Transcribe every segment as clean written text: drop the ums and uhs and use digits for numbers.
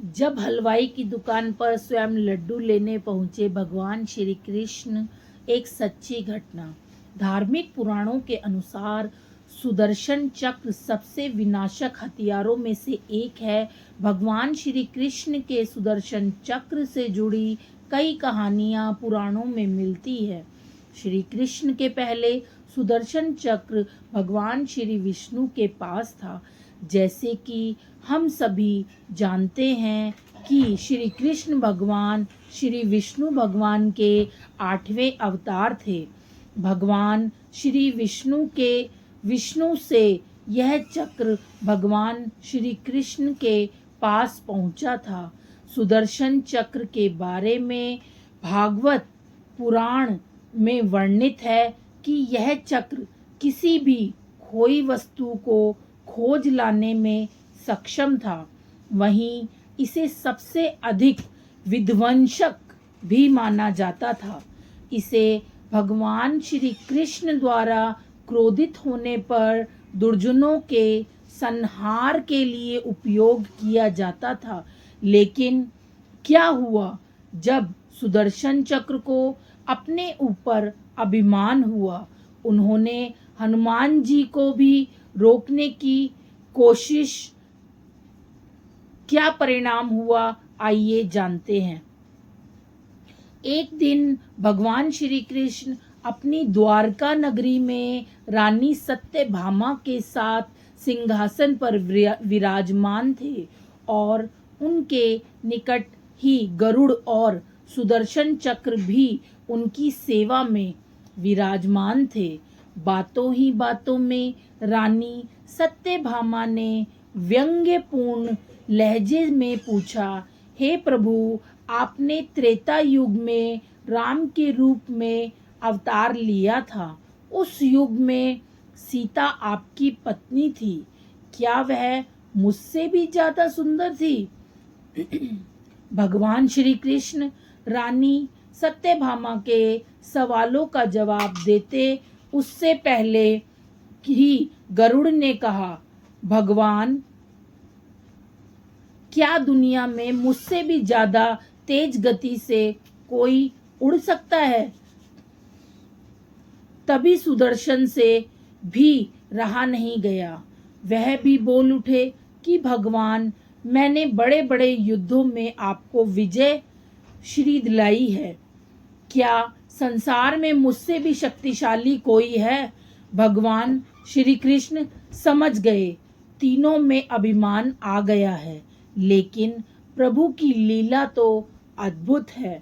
जब हलवाई की दुकान पर स्वयं लड्डू लेने पहुंचे भगवान श्री कृष्ण। एक सच्ची घटना। धार्मिक पुराणों के अनुसार सुदर्शन चक्र सबसे विनाशक हथियारों में से एक है। भगवान श्री कृष्ण के सुदर्शन चक्र से जुड़ी कई कहानियां पुराणों में मिलती है। श्री कृष्ण के पहले सुदर्शन चक्र भगवान श्री विष्णु के पास था। जैसे कि हम सभी जानते हैं कि श्री कृष्ण भगवान श्री विष्णु भगवान के 8वें अवतार थे। भगवान श्री विष्णु से यह चक्र भगवान श्री कृष्ण के पास पहुंचा था। सुदर्शन चक्र के बारे में भागवत पुराण में वर्णित है कि यह चक्र किसी भी खोई वस्तु को खोज लाने में सक्षम था। वहीं इसे सबसे अधिक विध्वंसक भी माना जाता था। इसे भगवान श्री कृष्ण द्वारा क्रोधित होने पर दुर्जनों के संहार के लिए उपयोग किया जाता था। लेकिन क्या हुआ जब सुदर्शन चक्र को अपने ऊपर अभिमान हुआ? उन्होंने हनुमान जी को भी रोकने की कोशिश। क्या परिणाम हुआ, आइए जानते हैं। एक दिन भगवान श्री कृष्ण अपनी द्वारका नगरी में रानी सत्यभामा के साथ सिंहासन पर विराजमान थे और उनके निकट ही गरुड़ और सुदर्शन चक्र भी उनकी सेवा में विराजमान थे। बातों ही बातों में रानी सत्यभामा ने व्यंग्यपूर्ण लहजे में पूछा, हे प्रभु, आपने त्रेता युग में राम के रूप में अवतार लिया था। उस युग में सीता आपकी पत्नी थी। क्या वह मुझसे भी ज्यादा सुंदर थी? भगवान श्री कृष्ण रानी सत्यभामा के सवालों का जवाब देते उससे पहले ही गरुड़ ने कहा, भगवान, क्या दुनिया में मुझसे भी ज्यादा तेज गति से कोई उड़ सकता है? तभी सुदर्शन से भी रहा नहीं गया। वह भी बोल उठे कि भगवान, मैंने बड़े बड़े युद्धों में आपको विजय श्री दिलाई है। क्या संसार में मुझसे भी शक्तिशाली कोई है? भगवान श्री कृष्ण समझ गए तीनों में अभिमान आ गया है, लेकिन प्रभु की लीला तो अद्भुत है।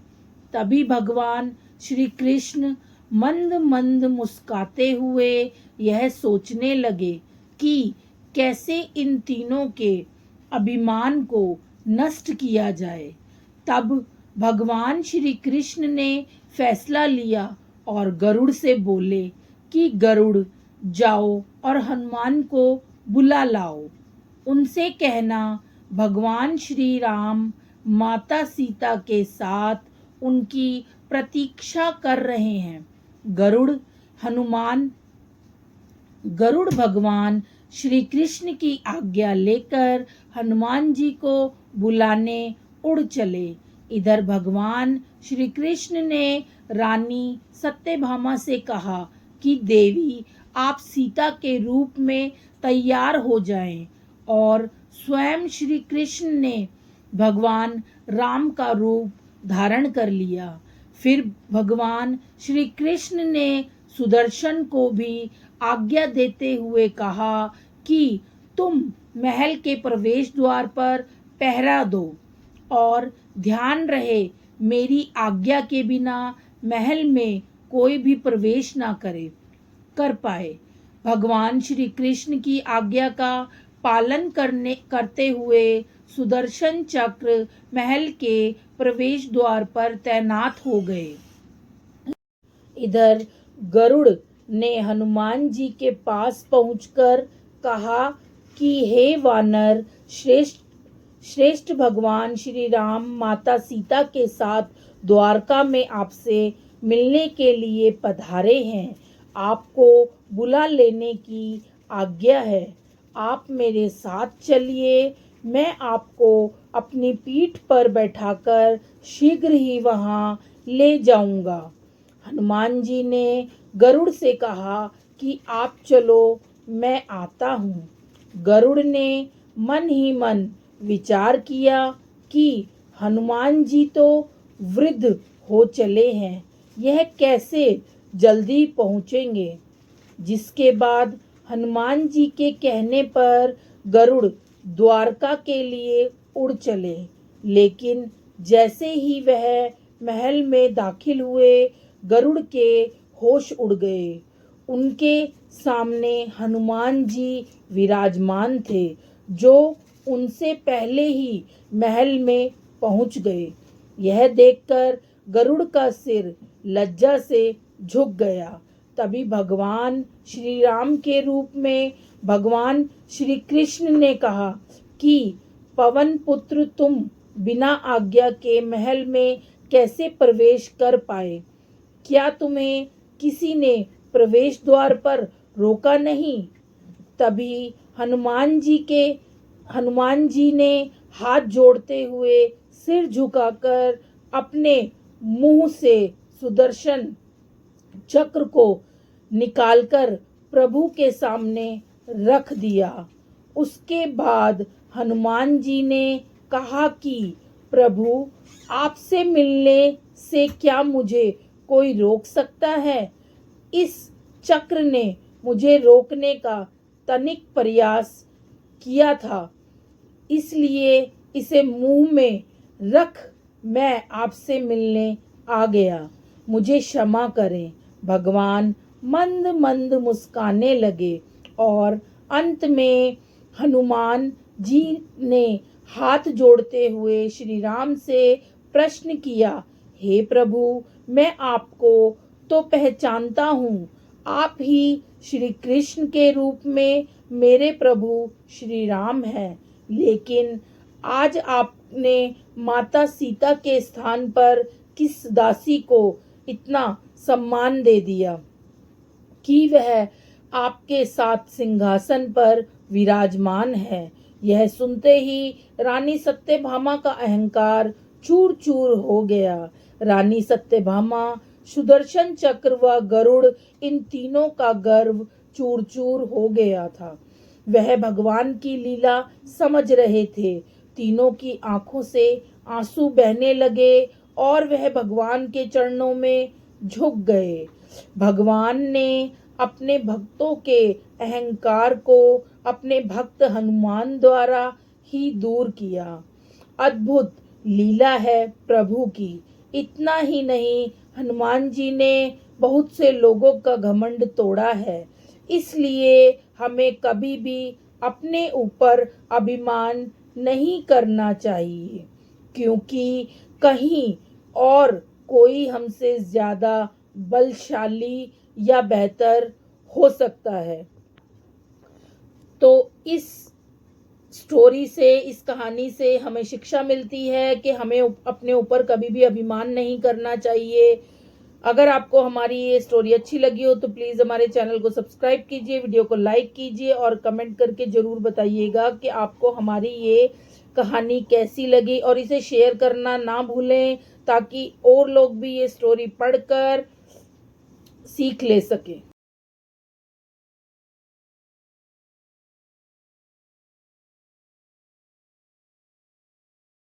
तभी भगवान श्री कृष्ण मंद मंद मुस्काते हुए यह सोचने लगे कि कैसे इन तीनों के अभिमान को नष्ट किया जाए। तब भगवान श्री कृष्ण ने फैसला लिया और गरुड़ से बोले कि गरुड़, जाओ और हनुमान को बुला लाओ। उनसे कहना, भगवान श्री राम माता सीता के साथ उनकी प्रतीक्षा कर रहे हैं। गरुड़ भगवान श्री कृष्ण की आज्ञा लेकर हनुमान जी को बुलाने उड़ चले। इधर भगवान श्री कृष्ण ने रानी सत्यभामा से कहा कि देवी, आप सीता के रूप में तैयार हो जाएं। और स्वयं श्री कृष्ण ने भगवान राम का रूप धारण कर लिया। फिर भगवान श्री कृष्ण ने सुदर्शन को भी आज्ञा देते हुए कहा कि तुम महल के प्रवेश द्वार पर पहरा दो और ध्यान रहे, मेरी आज्ञा के बिना महल में कोई भी प्रवेश ना कर पाए। भगवान श्री कृष्ण की आज्ञा का पालन करते हुए सुदर्शन चक्र महल के प्रवेश द्वार पर तैनात हो गए। इधर गरुड़ ने हनुमान जी के पास पहुंचकर कहा कि हे वानर श्रेष्ठ, भगवान श्री राम माता सीता के साथ द्वारका में आपसे मिलने के लिए पधारे हैं। आपको बुला लेने की आज्ञा है। आप मेरे साथ चलिए, मैं आपको अपनी पीठ पर बैठाकर शीघ्र ही वहाँ ले जाऊंगा। हनुमान जी ने गरुड़ से कहा कि आप चलो, मैं आता हूँ। गरुड़ ने मन ही मन विचार किया कि हनुमान जी तो वृद्ध हो चले हैं, यह कैसे जल्दी पहुँचेंगे। जिसके बाद हनुमान जी के कहने पर गरुड़ द्वारका के लिए उड़ चले। लेकिन जैसे ही वह महल में दाखिल हुए, गरुड़ के होश उड़ गए। उनके सामने हनुमान जी विराजमान थे, जो उनसे पहले ही महल में पहुंच गए। यह देखकर गरुड़ का सिर लज्जा से झुक गया। तभी भगवान श्री राम के रूप में भगवान श्री कृष्ण ने कहा कि पवन पुत्र, तुम बिना आज्ञा के महल में कैसे प्रवेश कर पाए? क्या तुम्हें किसी ने प्रवेश द्वार पर रोका नहीं? तभी हनुमान जी ने हाथ जोड़ते हुए सिर झुकाकर अपने मुंह से सुदर्शन चक्र को निकालकर प्रभु के सामने रख दिया। उसके बाद हनुमान जी ने कहा कि प्रभु, आपसे मिलने से क्या मुझे कोई रोक सकता है? इस चक्र ने मुझे रोकने का तनिक प्रयास किया था, इसलिए इसे मुंह में रख मैं आपसे मिलने आ गया। मुझे क्षमा करें। भगवान मंद मंद मुस्काने लगे और अंत में हनुमान जी ने हाथ जोड़ते हुए श्री राम से प्रश्न किया, हे प्रभु, मैं आपको तो पहचानता हूँ। आप ही श्री कृष्ण के रूप में मेरे प्रभु श्री राम हैं। लेकिन आज आपने माता सीता के स्थान पर किस दासी को इतना सम्मान दे दिया कि वह आपके साथ सिंहासन पर विराजमान है। यह सुनते ही रानी सत्यभामा का अहंकार चूर चूर हो गया। रानी सत्यभामा, सुदर्शन चक्र व गरुड़, इन तीनों का गर्व चूर चूर हो गया था। वह भगवान की लीला समझ रहे थे। तीनों की आंखों से आंसू बहने लगे और वह भगवान के चरणों में झुक गए। भगवान ने अपने भक्तों के अहंकार को अपने भक्त हनुमान द्वारा ही दूर किया। अद्भुत लीला है प्रभु की। इतना ही नहीं, हनुमान जी ने बहुत से लोगों का घमंड तोड़ा है। इसलिए हमें कभी भी अपने ऊपर अभिमान नहीं करना चाहिए, क्योंकि कहीं और कोई हमसे ज़्यादा बलशाली या बेहतर हो सकता है। तो इस स्टोरी से, इस कहानी से हमें शिक्षा मिलती है कि हमें अपने ऊपर कभी भी अभिमान नहीं करना चाहिए। अगर आपको हमारी ये स्टोरी अच्छी लगी हो तो प्लीज़ हमारे चैनल को सब्सक्राइब कीजिए, वीडियो को लाइक कीजिए और कमेंट करके ज़रूर बताइएगा कि आपको हमारी ये कहानी कैसी लगी, और इसे शेयर करना ना भूलें ताकि और लोग भी ये स्टोरी पढ़कर सीख ले सकें।